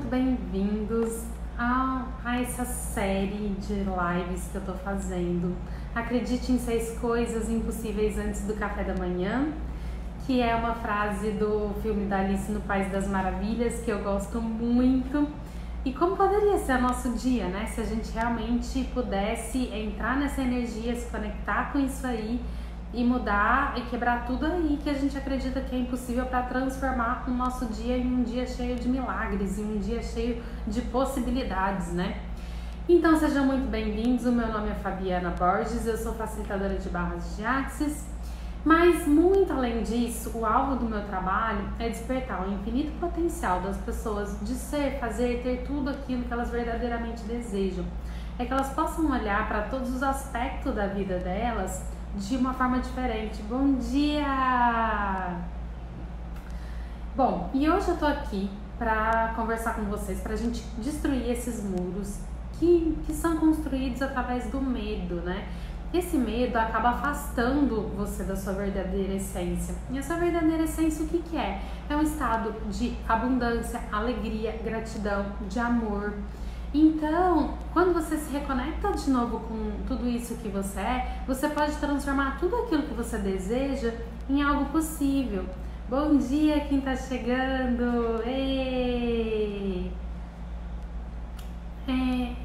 bem-vindos a essa série de lives que eu tô fazendo. Acredite em 6 coisas impossíveis antes do café da manhã, que é uma frase do filme da Alice no País das Maravilhas, que eu gosto muito. E como poderia ser o nosso dia, né? Se a gente realmente pudesse entrar nessa energia, se conectar com isso aí e mudar e quebrar tudo aí que a gente acredita que é impossível para transformar o nosso dia em um dia cheio de milagres, em um dia cheio de possibilidades, né? Então sejam muito bem-vindos, o meu nome é Fabiana Borges, eu sou facilitadora de barras de Axis, mas muito além disso, o alvo do meu trabalho é despertar o infinito potencial das pessoas de ser, fazer, ter tudo aquilo que elas verdadeiramente desejam. É que elas possam olhar para todos os aspectos da vida delas de uma forma diferente. Bom dia! Bom, e hoje eu tô aqui para conversar com vocês, para a gente destruir esses muros que são construídos através do medo, né? Esse medo acaba afastando você da sua verdadeira essência. E essa verdadeira essência, o que é? É um estado de abundância, alegria, gratidão, de amor. Então, quando você se reconecta de novo com tudo isso que você é, você pode transformar tudo aquilo que você deseja em algo possível. Bom dia, quem tá chegando! Ei!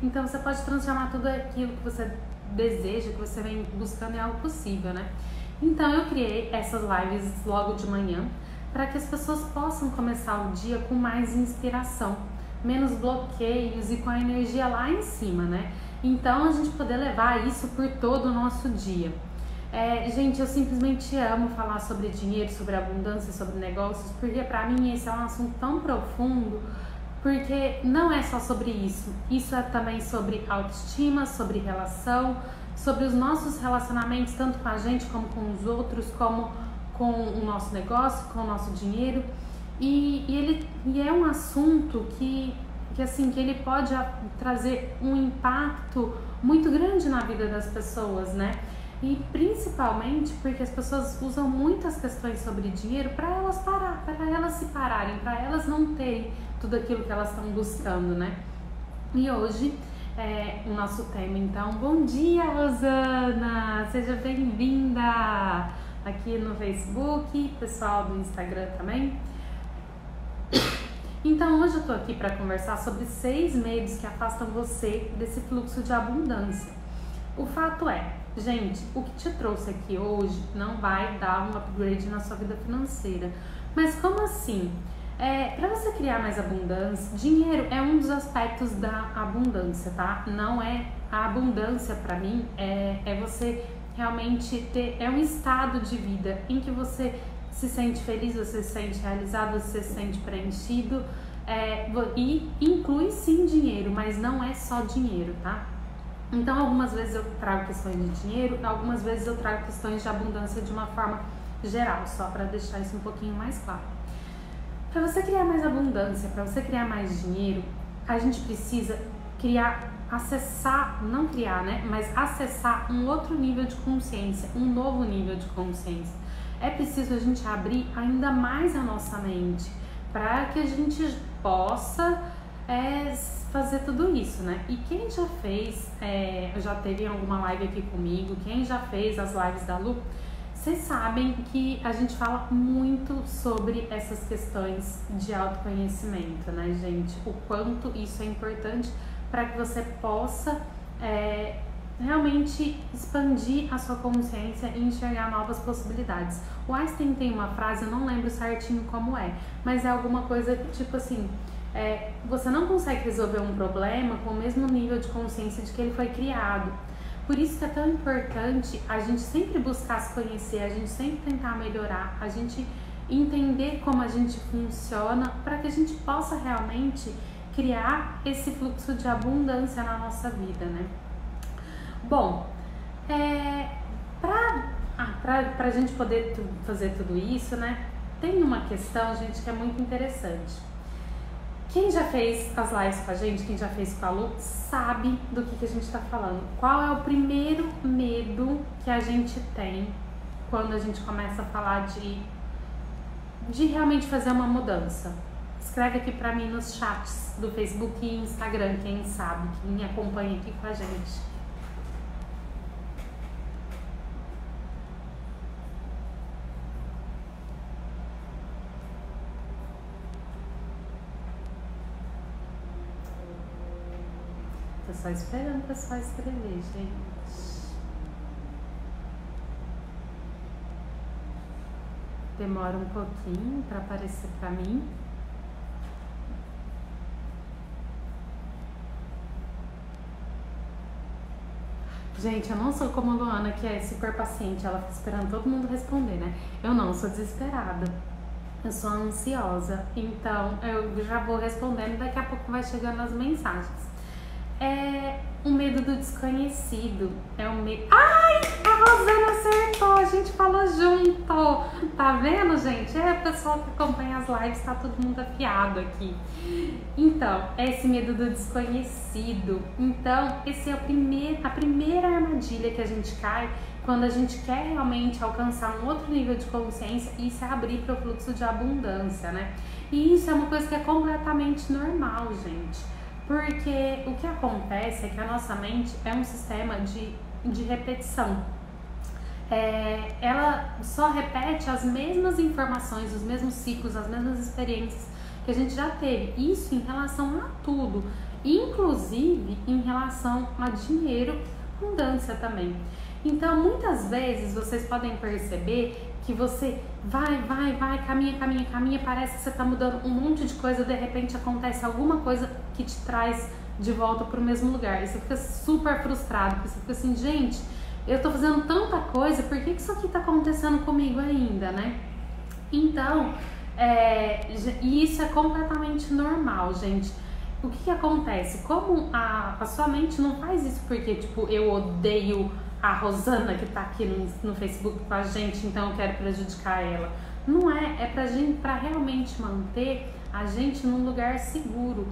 Então, você pode transformar tudo aquilo que você deseja, que você vem buscando em algo possível, né? Então, eu criei essas lives logo de manhã para que as pessoas possam começar o dia com mais inspiração, menos bloqueios e com a energia lá em cima, né? Então a gente poder levar isso por todo o nosso dia. Gente, eu simplesmente amo falar sobre dinheiro, sobre abundância, sobre negócios, porque pra mim esse é um assunto tão profundo, porque não é só sobre isso. Isso é também sobre autoestima, sobre relação, sobre os nossos relacionamentos, tanto com a gente como com os outros, como com o nosso negócio, com o nosso dinheiro. E é um assunto que ele pode trazer um impacto muito grande na vida das pessoas, né? E principalmente porque as pessoas usam muitas questões sobre dinheiro para elas se pararem, para elas não terem tudo aquilo que elas estão buscando, né? E hoje o nosso tema, então, bom dia, Rosana! Seja bem-vinda aqui no Facebook, pessoal do Instagram também. Então hoje eu tô aqui para conversar sobre 6 medos que afastam você desse fluxo de abundância. O fato é, gente, o que te trouxe aqui hoje não vai dar um upgrade na sua vida financeira. Mas como assim? Para você criar mais abundância, dinheiro é um dos aspectos da abundância, tá? Não é a abundância para mim, é você realmente ter, é um estado de vida em que você se sente feliz, você se sente realizado, você se sente preenchido, e inclui sim dinheiro, mas não é só dinheiro, tá? Então algumas vezes eu trago questões de dinheiro, algumas vezes eu trago questões de abundância de uma forma geral, só para deixar isso um pouquinho mais claro. Para você criar mais abundância, para você criar mais dinheiro, a gente precisa acessar um outro nível de consciência, um novo nível de consciência. É preciso a gente abrir ainda mais a nossa mente para que a gente possa fazer tudo isso, né? E quem já fez, já teve em alguma live aqui comigo, quem já fez as lives da Lu, vocês sabem que a gente fala muito sobre essas questões de autoconhecimento, né, gente? O quanto isso é importante para que você possa realmente expandir a sua consciência e enxergar novas possibilidades. O Einstein tem uma frase, eu não lembro certinho como mas é alguma coisa tipo assim, você não consegue resolver um problema com o mesmo nível de consciência de que ele foi criado. Por isso que é tão importante a gente sempre buscar se conhecer, a gente sempre tentar melhorar, a gente entender como a gente funciona para que a gente possa realmente criar esse fluxo de abundância na nossa vida, né? Bom, pra gente poder fazer tudo isso, né, tem uma questão, gente, que é muito interessante. Quem já fez as lives com a gente, quem já fez com a Lu, sabe do que a gente tá falando. Qual é o primeiro medo que a gente tem quando a gente começa a falar de realmente fazer uma mudança? Escreve aqui pra mim nos chats do Facebook e Instagram, quem sabe, quem me acompanha aqui com a gente. Tô só esperando o pessoal escrever, gente. Demora um pouquinho para aparecer para mim. Gente, eu não sou como a Luana, que é super paciente, ela fica esperando todo mundo responder, né? Eu não, sou desesperada. Eu sou ansiosa, então eu já vou respondendo, daqui a pouco vai chegando as mensagens. É o medo do desconhecido, é o medo... Ai, a Rosana acertou, a gente falou junto, tá vendo, gente? O pessoal que acompanha as lives, tá todo mundo afiado aqui. Então, é esse medo do desconhecido. Então, esse é a primeira armadilha que a gente cai quando a gente quer realmente alcançar um outro nível de consciência e se abrir para o fluxo de abundância, né? E isso é uma coisa que é completamente normal, gente. Porque o que acontece é que a nossa mente é um sistema de repetição. Ela só repete as mesmas informações, os mesmos ciclos, as mesmas experiências que a gente já teve. Isso em relação a tudo, inclusive em relação a dinheiro, abundância também. Então, muitas vezes vocês podem perceber que você vai, caminha, parece que você tá mudando um monte de coisa, de repente acontece alguma coisa que te traz de volta pro mesmo lugar. E você fica super frustrado, porque você fica assim, gente, eu tô fazendo tanta coisa, por que isso aqui tá acontecendo comigo ainda, né? Então, e isso é completamente normal, gente. O que acontece? Como a sua mente não faz isso porque, tipo, eu odeio a Rosana que tá aqui no Facebook com a gente, então eu quero prejudicar ela. Não é pra realmente manter a gente num lugar seguro,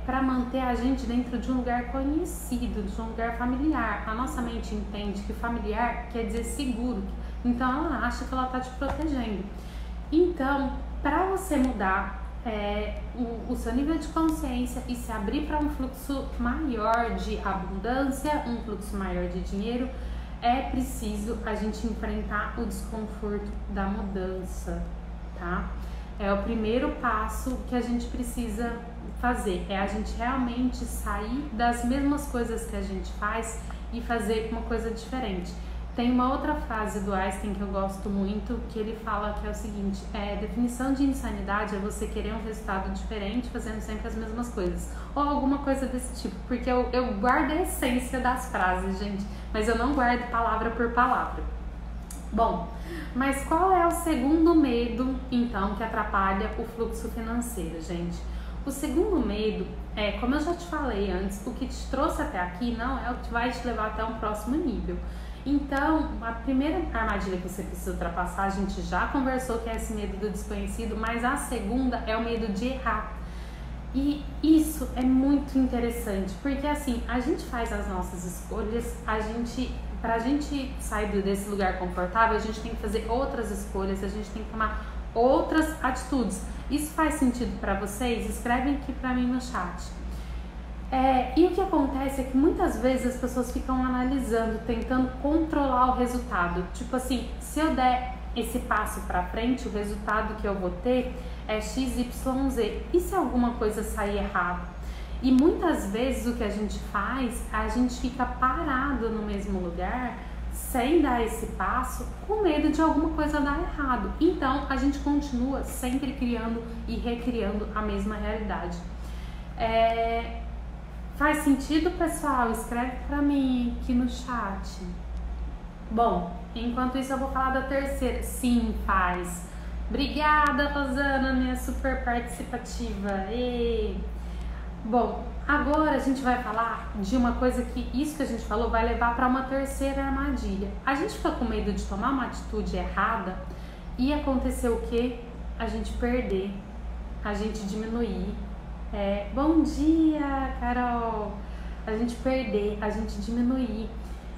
para manter a gente dentro de um lugar conhecido, de um lugar familiar. A nossa mente entende que familiar quer dizer seguro, então ela acha que ela tá te protegendo. Então, para você mudar o seu nível de consciência e se abrir para um fluxo maior de abundância, um fluxo maior de dinheiro, é preciso a gente enfrentar o desconforto da mudança, tá? É o primeiro passo que a gente precisa fazer, é a gente realmente sair das mesmas coisas que a gente faz e fazer uma coisa diferente. Tem uma outra frase do Einstein que eu gosto muito, que ele fala que é o seguinte: definição de insanidade é você querer um resultado diferente fazendo sempre as mesmas coisas, ou alguma coisa desse tipo, porque eu guardo a essência das frases, gente, mas eu não guardo palavra por palavra. Bom, mas qual é o segundo medo, então, que atrapalha o fluxo financeiro, gente? O segundo medo é, como eu já te falei antes, o que te trouxe até aqui não é o que vai te levar até um próximo nível. Então, a primeira armadilha que você precisa ultrapassar, a gente já conversou, que é esse medo do desconhecido, mas a segunda é o medo de errar. E isso é muito interessante, porque assim, a gente faz as nossas escolhas, pra gente sair desse lugar confortável, a gente tem que fazer outras escolhas, a gente tem que tomar outras atitudes. Isso faz sentido para vocês? Escrevem aqui para mim no chat. E o que acontece é que muitas vezes as pessoas ficam analisando, tentando controlar o resultado. Tipo assim, se eu der esse passo para frente, o resultado que eu vou ter é XYZ. E se alguma coisa sair errado? E muitas vezes o que a gente faz, a gente fica parado no mesmo lugar, sem dar esse passo, com medo de alguma coisa dar errado. Então, a gente continua sempre criando e recriando a mesma realidade. Faz sentido, pessoal? Escreve pra mim aqui no chat. Bom, enquanto isso eu vou falar da terceira. Sim, faz. Obrigada, Rosana, minha super participativa. Bom, agora a gente vai falar de uma coisa que isso que a gente falou vai levar para uma terceira armadilha. A gente fica com medo de tomar uma atitude errada e acontecer o quê? A gente perder, a gente diminuir. Bom dia, Carol! A gente perder, a gente diminuir.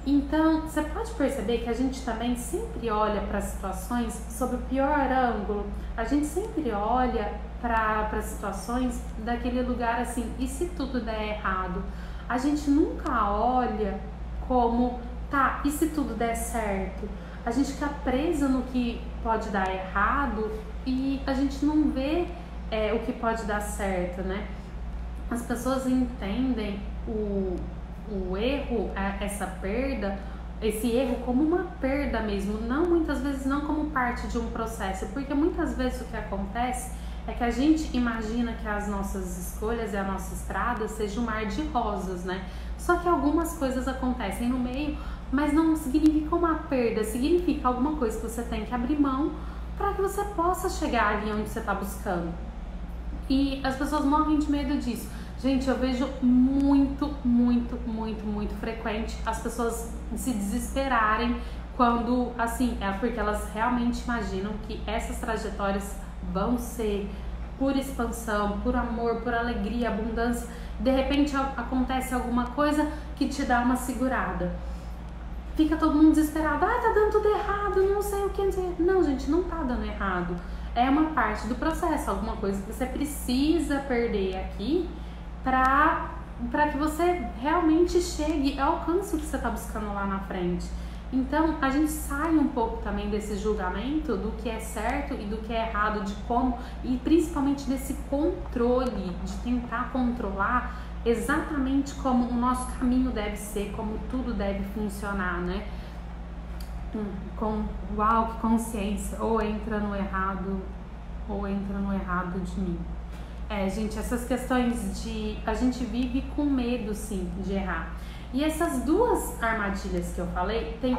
Então, você pode perceber que a gente também sempre olha para as situações sob o pior ângulo. A gente sempre olha para as situações daquele lugar assim, e se tudo der errado? A gente nunca olha como, tá, e se tudo der certo? A gente fica preso no que pode dar errado e a gente não vê o que pode dar certo, né? As pessoas entendem o erro, essa perda, esse erro como uma perda mesmo, não muitas vezes não como parte de um processo, porque muitas vezes o que acontece é que a gente imagina que as nossas escolhas e a nossa estrada seja um mar de rosas, né? Só que algumas coisas acontecem no meio, mas não significa uma perda, significa alguma coisa que você tem que abrir mão para que você possa chegar ali onde você está buscando. E as pessoas morrem de medo disso. Gente, eu vejo muito frequente as pessoas se desesperarem quando, assim, é porque elas realmente imaginam que essas trajetórias vão ser por expansão, por amor, por alegria, abundância. De repente acontece alguma coisa que te dá uma segurada. Fica todo mundo desesperado. Tá dando tudo errado, não sei o que. Não, gente, não tá dando errado. É uma parte do processo, alguma coisa que você precisa perder aqui para que você realmente chegue e alcance o que você está buscando lá na frente. Então, a gente sai um pouco também desse julgamento do que é certo e do que é errado, de como, e principalmente desse controle, de tentar controlar exatamente como o nosso caminho deve ser, como tudo deve funcionar, né? Com uau, que consciência, ou entra no errado de mim. Gente, essas questões de... A gente vive com medo, sim, de errar. E essas duas armadilhas que eu falei, tem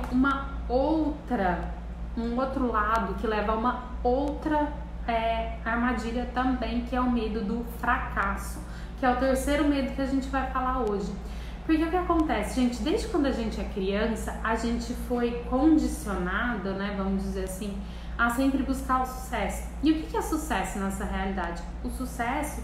um outro lado que leva a uma outra armadilha também, que é o medo do fracasso, que é o terceiro medo que a gente vai falar hoje. Porque o que acontece, gente, desde quando a gente é criança, a gente foi condicionado, né, vamos dizer assim, a sempre buscar o sucesso. E o que é sucesso nessa realidade? O sucesso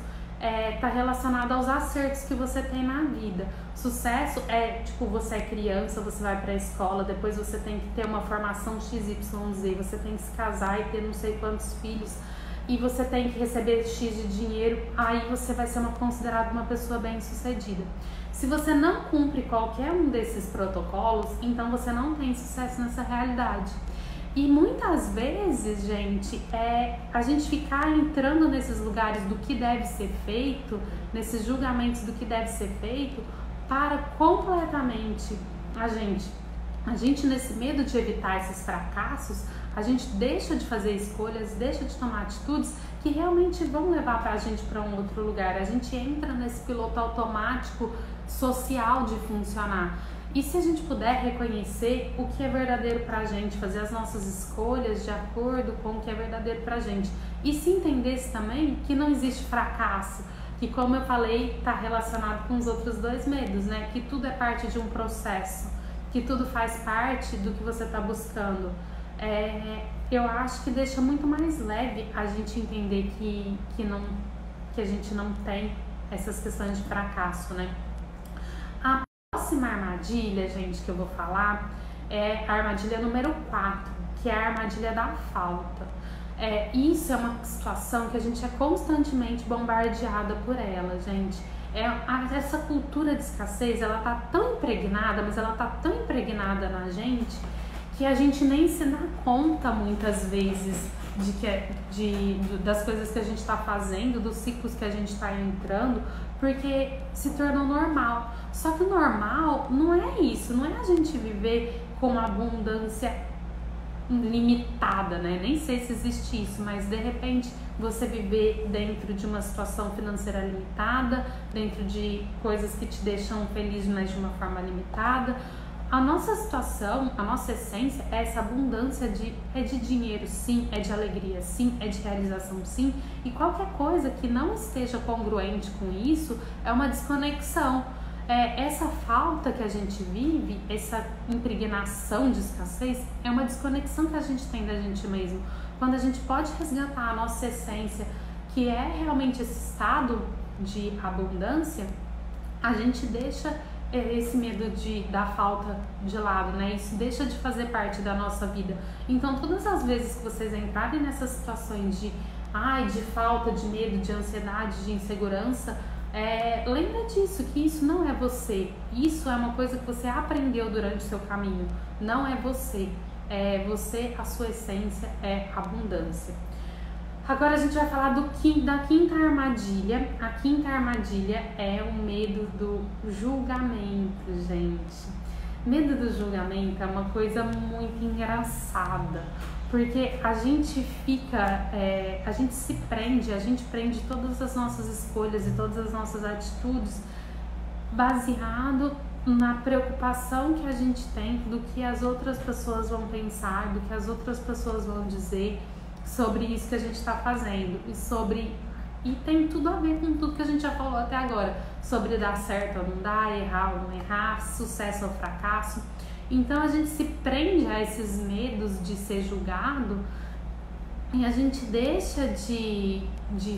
está relacionado aos acertos que você tem na vida. Sucesso é, tipo, você é criança, você vai para a escola, depois você tem que ter uma formação XYZ, você tem que se casar e ter não sei quantos filhos, e você tem que receber X de dinheiro, aí você vai ser considerado uma pessoa bem-sucedida. Se você não cumpre qualquer um desses protocolos, então você não tem sucesso nessa realidade. E muitas vezes, gente, a gente ficar entrando nesses lugares do que deve ser feito, nesses julgamentos do que deve ser feito, para completamente a gente nesse medo de evitar esses fracassos, a gente deixa de fazer escolhas, deixa de tomar atitudes que realmente vão levar a gente para um outro lugar. A gente entra nesse piloto automático social de funcionar. E se a gente puder reconhecer o que é verdadeiro pra gente, fazer as nossas escolhas de acordo com o que é verdadeiro pra gente, e se entendesse também que não existe fracasso, que, como eu falei, está relacionado com os outros dois medos, né? Que tudo é parte de um processo, que tudo faz parte do que você está buscando. Eu acho que deixa muito mais leve a gente entender que a gente não tem essas questões de fracasso, né? A próxima armadilha, gente, que eu vou falar é a armadilha número 4, que é a armadilha da falta. Isso é uma situação que a gente é constantemente bombardeada por ela, gente. Essa cultura de escassez, ela tá tão impregnada, mas ela tá tão impregnada na gente que a gente nem se dá conta muitas vezes das coisas que a gente está fazendo, dos ciclos que a gente está entrando, porque se tornou normal. Só que o normal não é isso, não é a gente viver com uma abundância limitada, né? Nem sei se existe isso, mas de repente você viver dentro de uma situação financeira limitada, dentro de coisas que te deixam feliz, mas de uma forma limitada. A nossa situação, a nossa essência é essa abundância de dinheiro, sim, é de alegria, sim, é de realização, sim, e qualquer coisa que não esteja congruente com isso é uma desconexão. Essa falta que a gente vive, essa impregnação de escassez, é uma desconexão que a gente tem da gente mesmo. Quando a gente pode resgatar a nossa essência, que é realmente esse estado de abundância, a gente deixa esse medo da falta de lado, né? Isso deixa de fazer parte da nossa vida. Então, todas as vezes que vocês entrarem nessas situações de falta, de medo, de ansiedade, de insegurança, lembra disso, que isso não é você. Isso é uma coisa que você aprendeu durante o seu caminho. Não é você. Você, a sua essência é abundância. Agora a gente vai falar da quinta armadilha. A quinta armadilha é o medo do julgamento, gente. Medo do julgamento é uma coisa muito engraçada, porque a gente prende todas as nossas escolhas e todas as nossas atitudes baseado na preocupação que a gente tem do que as outras pessoas vão pensar, do que as outras pessoas vão dizer sobre isso que a gente está fazendo e tem tudo a ver com tudo que a gente já falou até agora, sobre dar certo ou não dar, errar ou não errar, sucesso ou fracasso. Então a gente se prende a esses medos de ser julgado e a gente deixa de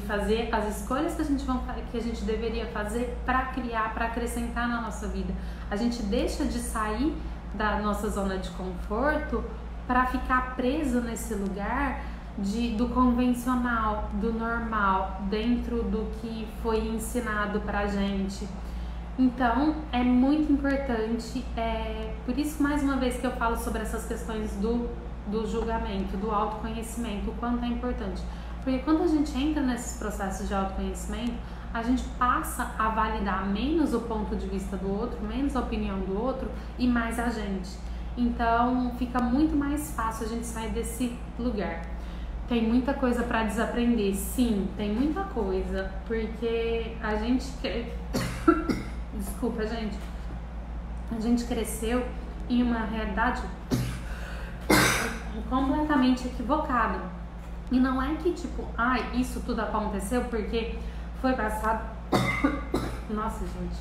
fazer as escolhas que a gente deveria fazer para criar, para acrescentar na nossa vida. A gente deixa de sair da nossa zona de conforto para ficar preso nesse lugar do convencional, do normal, dentro do que foi ensinado pra gente. Então, é muito importante, por isso mais uma vez que eu falo sobre essas questões do julgamento, do autoconhecimento, o quanto é importante. Porque quando a gente entra nesses processos de autoconhecimento, a gente passa a validar menos o ponto de vista do outro, menos a opinião do outro e mais a gente. Então, fica muito mais fácil a gente sair desse lugar. Tem muita coisa para desaprender, sim, tem muita coisa, porque a gente desculpa, gente, a gente cresceu em uma realidade completamente equivocada. E não é que tipo, isso tudo aconteceu porque foi passado. Nossa, gente,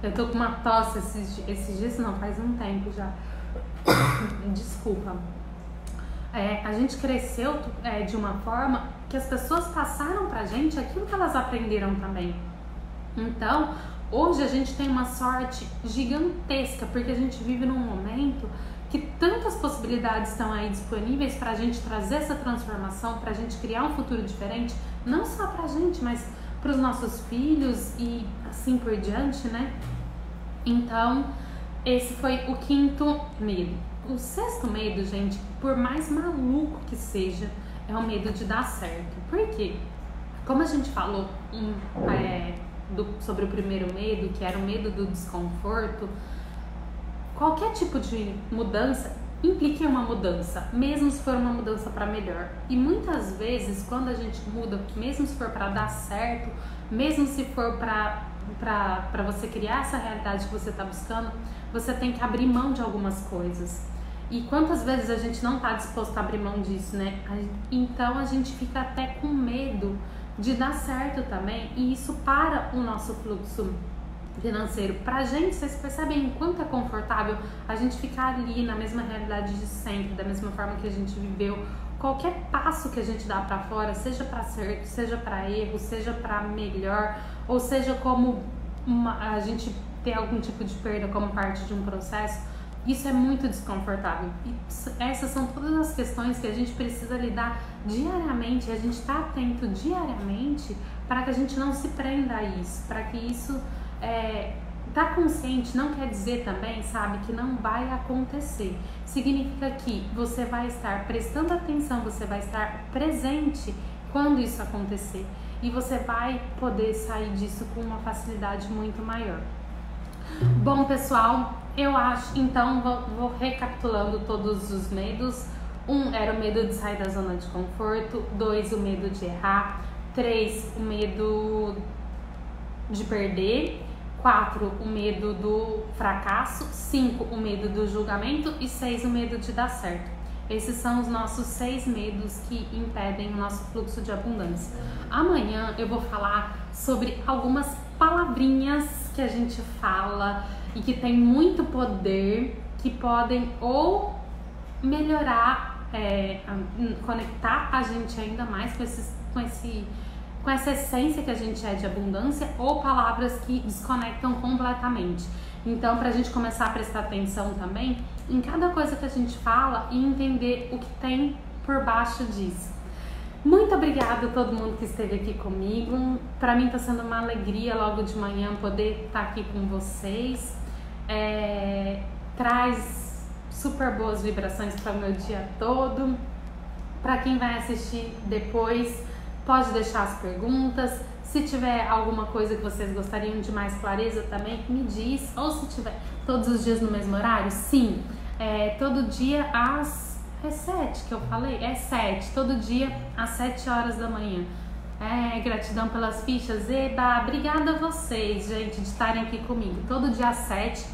eu tô com uma tosse esses dias, não, faz um tempo já. Desculpa. A gente cresceu de uma forma que as pessoas passaram pra gente aquilo que elas aprenderam também. Então, hoje a gente tem uma sorte gigantesca, porque a gente vive num momento que tantas possibilidades estão aí disponíveis pra gente trazer essa transformação, pra gente criar um futuro diferente, não só pra gente, mas pros nossos filhos e assim por diante, né? Então, esse foi o quinto medo. O sexto medo, gente, por mais maluco que seja, é o medo de dar certo. Por quê? Como a gente falou sobre o primeiro medo, que era o medo do desconforto, qualquer tipo de mudança implica em uma mudança, mesmo se for uma mudança para melhor. E muitas vezes, quando a gente muda, mesmo se for para dar certo, mesmo se for para você criar essa realidade que você está buscando, você tem que abrir mão de algumas coisas. E quantas vezes a gente não está disposto a abrir mão disso, né? Então a gente fica até com medo de dar certo também, e isso para o nosso fluxo financeiro. Pra gente, vocês percebem o quanto é confortável a gente ficar ali na mesma realidade de sempre, da mesma forma que a gente viveu. Qualquer passo que a gente dá pra fora, seja pra certo, seja pra erro, seja pra melhor, ou seja como a gente ter algum tipo de perda como parte de um processo, isso é muito desconfortável. E essas são todas as questões que a gente precisa lidar diariamente, e a gente está atento diariamente para que a gente não se prenda a isso, para que isso tá consciente não quer dizer também, sabe, que não vai acontecer. Significa que você vai estar prestando atenção, você vai estar presente quando isso acontecer, e você vai poder sair disso com uma facilidade muito maior. Bom, pessoal, eu acho, então, vou recapitulando todos os medos. 1 era o medo de sair da zona de conforto. 2, o medo de errar. 3, o medo de perder. 4, o medo do fracasso. 5, o medo do julgamento. E 6, o medo de dar certo. Esses são os nossos 6 medos que impedem o nosso fluxo de abundância. Amanhã eu vou falar sobre algumas palavrinhas que a gente fala e que tem muito poder, que podem ou melhorar, conectar a gente ainda mais com com essa essência que a gente é de abundância, ou palavras que desconectam completamente. Então, pra gente começar a prestar atenção também em cada coisa que a gente fala e entender o que tem por baixo disso. Muito obrigada a todo mundo que esteve aqui comigo. Para mim está sendo uma alegria logo de manhã poder estar aqui com vocês. Traz super boas vibrações para o meu dia todo. Para quem vai assistir depois, pode deixar as perguntas. Se tiver alguma coisa que vocês gostariam de mais clareza também, me diz. Ou se tiver todos os dias no mesmo horário, sim. Todo dia às... É 7 que eu falei? É 7. Todo dia às 7 horas da manhã. Gratidão pelas fichas. Eba, obrigada a vocês, gente, de estarem aqui comigo. Todo dia às 7.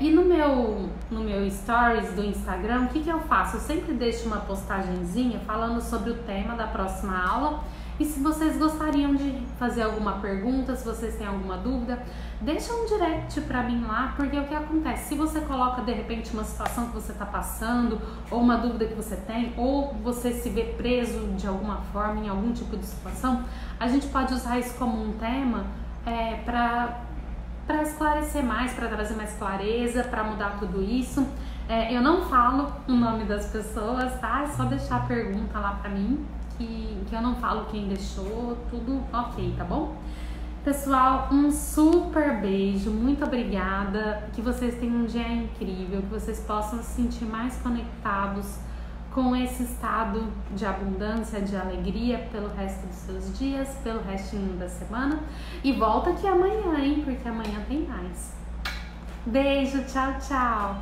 E no meu stories do Instagram, o que eu faço? Eu sempre deixo uma postagenzinha falando sobre o tema da próxima aula. E se vocês gostariam de fazer alguma pergunta, se vocês têm alguma dúvida, deixa um direct pra mim lá, porque o que acontece? Se você coloca de repente uma situação que você tá passando, ou uma dúvida que você tem, ou você se vê preso de alguma forma em algum tipo de situação, a gente pode usar isso como um tema para esclarecer mais, para trazer mais clareza, para mudar tudo isso. Eu não falo o nome das pessoas, tá? É só deixar a pergunta lá pra mim, que eu não falo quem deixou, tudo ok, tá bom? Pessoal, um super beijo, muito obrigada, que vocês tenham um dia incrível, que vocês possam se sentir mais conectados com esse estado de abundância, de alegria pelo resto dos seus dias, pelo restinho da semana. E volta aqui amanhã, hein? Porque amanhã tem mais. Beijo, tchau, tchau!